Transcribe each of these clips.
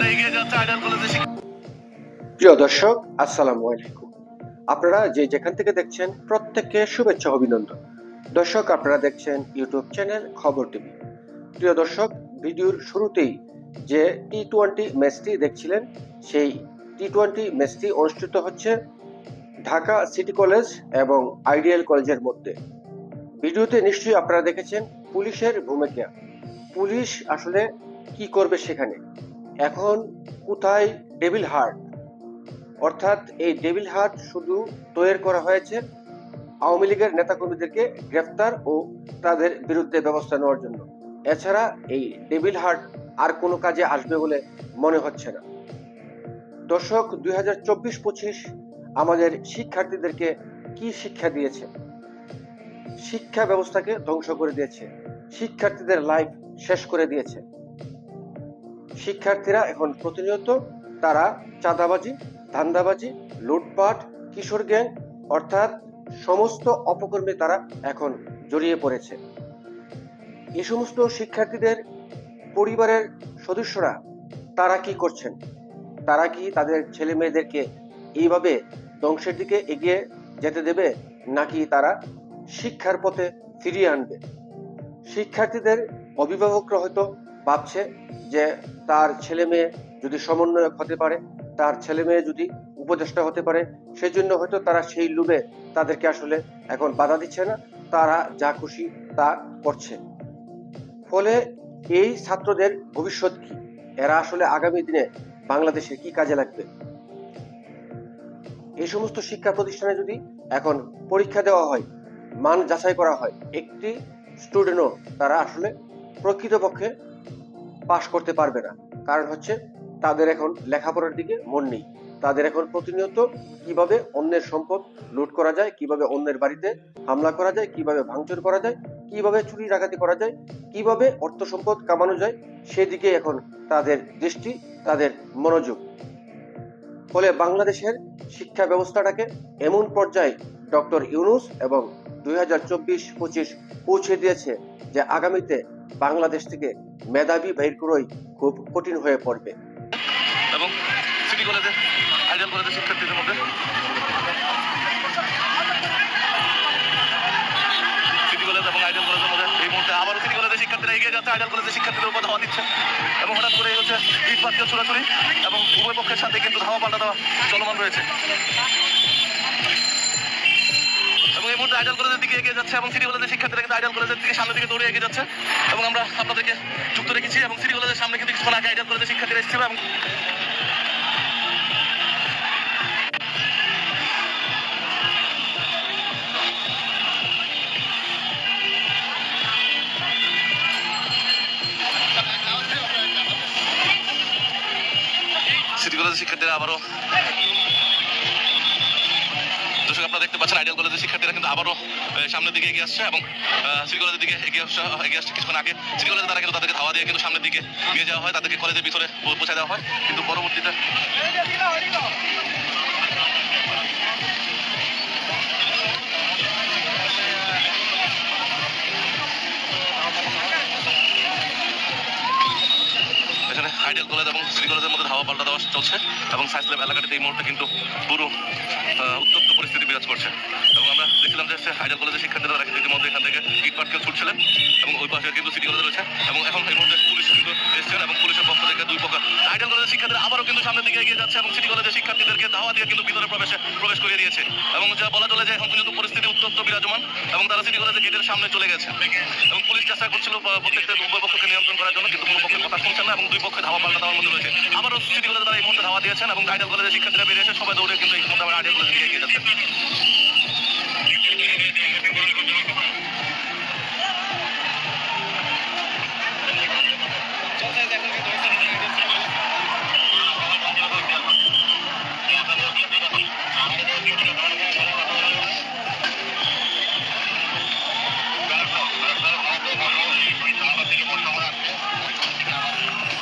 শিক্ষার্থীরা এগিয়ে যাচ্ছে আইডিয়াল কলেজে। প্রিয় দর্শক, আসসালামু আলাইকুম। আপনারা যে যেখান থেকে দেখছেন প্রত্যেককে শুভেচ্ছা অভিনন্দন। দর্শক, আপনারা দেখছেন ইউটিউব চ্যানেল খবর টিভি। প্রিয় দর্শক, ভিডিওর শুরুতেই যে টি-20 ম্যাচটি দেখছিলেন, সেই টি-20 ম্যাচটি অনুষ্ঠিত হচ্ছে ঢাকা সিটি কলেজ এবং আইডিয়াল কলেজের মধ্যে। ভিডিওতে নিশ্চয়ই আপনারা দেখেছেন পুলিশের ভূমিকা। পুলিশ আসলে কি করবে সেখানে? এখন কোথায় ডেভিল হার্ট? অর্থাৎ এই ডেভিল হার্ট শুধু তৈরি করা হয়েছে আওয়ামী লীগের নেতাকর্মীদেরকে গ্রেফতার ও তাদের বিরুদ্ধে ব্যবস্থা নেওয়ার জন্য। এছাড়া এই ডেভিল হার্ট আর কোনো কাজে আসবে বলে মনে হচ্ছে না। দর্শক, 2024-25 আমাদের শিক্ষার্থীদেরকে কি শিক্ষা দিয়েছে? শিক্ষা ব্যবস্থাকে ধ্বংস করে দিয়েছে, শিক্ষার্থীদের লাইফ শেষ করে দিয়েছে। শিক্ষার্থীরা এখন প্রতিনিয়ত তারা চাঁদাবাজি, ধান্দাবাজি, লুটপাট, কিশোর গ্যাং অর্থাৎ সমস্ত অপকর্মে তারা এখন জড়িয়ে পড়েছে। এই সমস্ত শিক্ষার্থীদের পরিবারের সদস্যরা তারা কি করছেন? তারা কি তাদের ছেলে মেয়েদেরকে এইভাবে ধ্বংসের দিকে এগিয়ে যেতে দেবে, নাকি তারা শিক্ষার পথে ফিরিয়ে আনবে? শিক্ষার্থীদের অভিভাবকরা হয়তো ভাবছে যে তার ছেলে মেয়ে যদি সমন্বয়ক হতে পারে, তার ছেলে মেয়ে যদি উপদেষ্টা হতে পারে, সেজন্য হয়তো তারা সেই লোভে তাদেরকে আসলে এখন বাধা দিচ্ছে না, তারা যা খুশি তা করছে। ফলে এই ছাত্রদের ভবিষ্যৎ কি? এরা আসলে আগামী দিনে বাংলাদেশে কি কাজে লাগবে? এই সমস্ত শিক্ষা প্রতিষ্ঠানে যদি এখন পরীক্ষা দেওয়া হয়, মান যাচাই করা হয়, একটি স্টুডেন্টও তারা আসলে প্রকৃতপক্ষে পাশ করতে পারবে না। কারণ হচ্ছে তাদের এখন লেখাপড়ার দিকে মন নেই। তাদের এখন প্রতিনিয়ত কিভাবে অন্যের সম্পদ লুট করা যায়, কিভাবে অন্যের বাড়িতে হামলা করা যায়, কিভাবে ভাঙচুর করা যায়, কিভাবে চুরি ডাকাতি করা যায়, কিভাবে অর্থ সম্পদ কামানো যায়, সেদিকে এখন তাদের দৃষ্টি, তাদের মনোযোগ। ফলে বাংলাদেশের শিক্ষা ব্যবস্থাটাকে এমন পর্যায়ে ডক্টর ইউনূস এবং 2024-25 পৌঁছে দিয়েছে যে আগামীতে বাংলাদেশ থেকে মেধাবী বের করাই খুব কঠিন হয়ে পড়বে। এবং সিটি কলেজে আইডিয়াল কলেজের শিক্ষার্থীদের মধ্যে সিটি কলেজ এবং আইডিয়াল কলেজের মধ্যে এই মুহূর্তে আবারও সিটি কলেজের শিক্ষার্থীরা এগিয়ে যাচ্ছে আইডিয়াল কলেজের শিক্ষার্থীদের উপর ধাওয়া দিচ্ছে এবং হঠাৎ করে হচ্ছে ইট পাথর ছোড়াছুড়ি এবং উভয় পক্ষের সাথে কিন্তু ধাওয়া পাল্টা দেওয়া চলমান রয়েছে। এবং এই মুহূর্তে আইডিয়াল কলেজের দিকে এগিয়ে যাচ্ছে এবং সিটি কলেজের শিক্ষার্থীরা কিন্তু আইডিয়াল কলেজের দিকে সামনের দিকে দৌড়ে এগিয়ে যাচ্ছে এবং আমরা আপনাদেরকে যুক্ত রেখেছি। এবং সিটি কলেজের সামনে কিন্তু কিছুক্ষণ আগে আইডিয়াল কলেজের শিক্ষার্থীরা এসেছিল এবং সিটি কলেজের শিক্ষার্থীরা আবারও, দর্শক আপনারা দেখতে পাচ্ছেন আইডিয়াল কলেজের শিক্ষার্থীরা কিন্তু আবারও সামনের দিকে এগিয়ে আসছে এবং সিটি কলেজের দিকে এগিয়ে আসছে। কিছুক্ষণ আগে সিটি কলেজে তারা কিন্তু তাদেরকে ধাওয়া দিয়ে কিন্তু সামনের দিকে নিয়ে যাওয়া হয়, তাদেরকে কলেজের ভিতরে পৌঁছে দেওয়া হয়, কিন্তু পরবর্তীতে এখানে আইডিয়াল কলেজ এবং সিটি কলেজের মধ্যে ধাওয়া পাল্টা দেওয়া চলছে এবং সায়েন্স ল্যাব এলাকাটিতে এই মুহূর্তে কিন্তু পুরো উত্তপ্ত পরিস্থিতি বিরাজ করছে। এবং আমরা দেখছিলাম যে আইডিয়াল কলেজের শিক্ষার্থীরা তারা কিন্তু ইতিমধ্যে এখান থেকে ইট পাটকেল ছুটছিলেন এবং ওই পাশে কিন্তু সিটি কলেজ রয়েছে এবং এখন এই মুহূর্তে পুলিশ কিন্তু এসছেন এবং পুলিশের পক্ষ থেকে দুই পক্ষ আইডিয়াল কলেজের শিক্ষার্থীরা আবারও কিন্তু সামনের দিকে এগিয়ে যাচ্ছে এবং সিটি কলেজের শিক্ষার্থীদেরকে ধাওয়া দিয়ে কিন্তু ভিতরে প্রবেশ করিয়ে দিয়েছে এবং যা বলা চলে যে এখন পর্যন্ত পরিস্থিতি উত্তপ্ত বিরাজমান এবং তারা সিটি কলেজের গেটের সামনে চলে গেছে এবং পুলিশ চেষ্টা করছিল প্রত্যেকটা উভয় পক্ষকে নিয়ন্ত্রণ করার জন্য, কিন্তু কোনো পক্ষের কথা শুনছেন না এবং দুই পক্ষে ধাওয়া পাল্টা দেওয়ার মধ্যে রয়েছে। আবারও সিটি কলেজে তারা এই মুহূর্তে ধাওয়া দিয়েছেন এবং আইডিয়াল কলেজের শিক্ষার্থীরা বেরিয়ে এসে সবাই দৌড়ে কিন্তু এই মুহূর্তে আবার আইডিয়াল কলেজে এগিয়ে যাচ্ছে।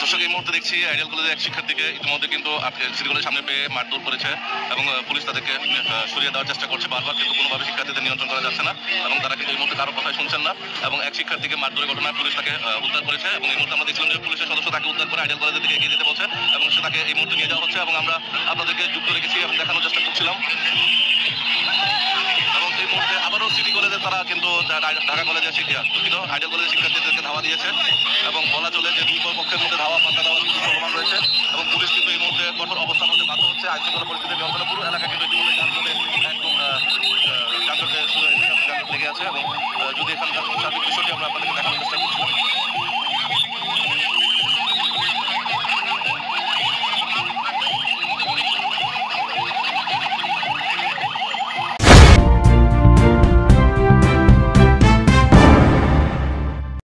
দর্শক এই মুহূর্তে দেখছি আইডিয়াল কলেজের এক শিক্ষার্থীকে ইতিমধ্যে কিন্তু সিটি কলেজের সামনে পেয়ে মারধর করেছে এবং পুলিশ তাদেরকে সরিয়ে দেওয়ার চেষ্টা করছে বারবার, কিন্তু কোনোভাবে শিক্ষার্থীদের নিয়ন্ত্রণ করা যাচ্ছে না এবং তারা কিন্তু এই মুহূর্তে কারো কথাই শুনছেন না এবং এক শিক্ষার্থীকে মারধরের ঘটনায় পুলিশ তাকে উদ্ধার করেছে এবং এই মুহূর্তে আমরা দেখছিলাম যে পুলিশের সদস্য তাকে উদ্ধার করে আইডিয়াল কলেজের দিকে এগিয়ে যেতে বলছে এবং সে তাকে এই মুহূর্তে নিয়ে যাওয়া হচ্ছে এবং আমরা আপনাদেরকে যুক্ত রেখেছি এবং দেখানোর চেষ্টা করছিলাম। এবং এই মুহূর্তে আবারও সিটি কলেজে তারা কিন্তু ঢাকা কলেজের আইডিয়াল কলেজের শিক্ষার্থীদেরকে ধাওয়া দিয়েছে এবং বলা চলে যে দুই পক্ষের মধ্যে ধাওয়া পাল্টা দেওয়ার কিন্তু প্রমাণ রয়েছে এবং পুলিশ কিন্তু এই মুহূর্তে কঠোর অবস্থান হতে বাধ্য হচ্ছে। আইন শৃঙ্খলা পরিস্থিতি নিয়ন্ত্রণে পুরো এলাকা কিন্তু ইতিমধ্যে যানজটে একদম যানজটে লেগে আছে এবং যদি এখানকার সার্বিক বিষয়টি আমরা আপনাদেরকে দেখানোর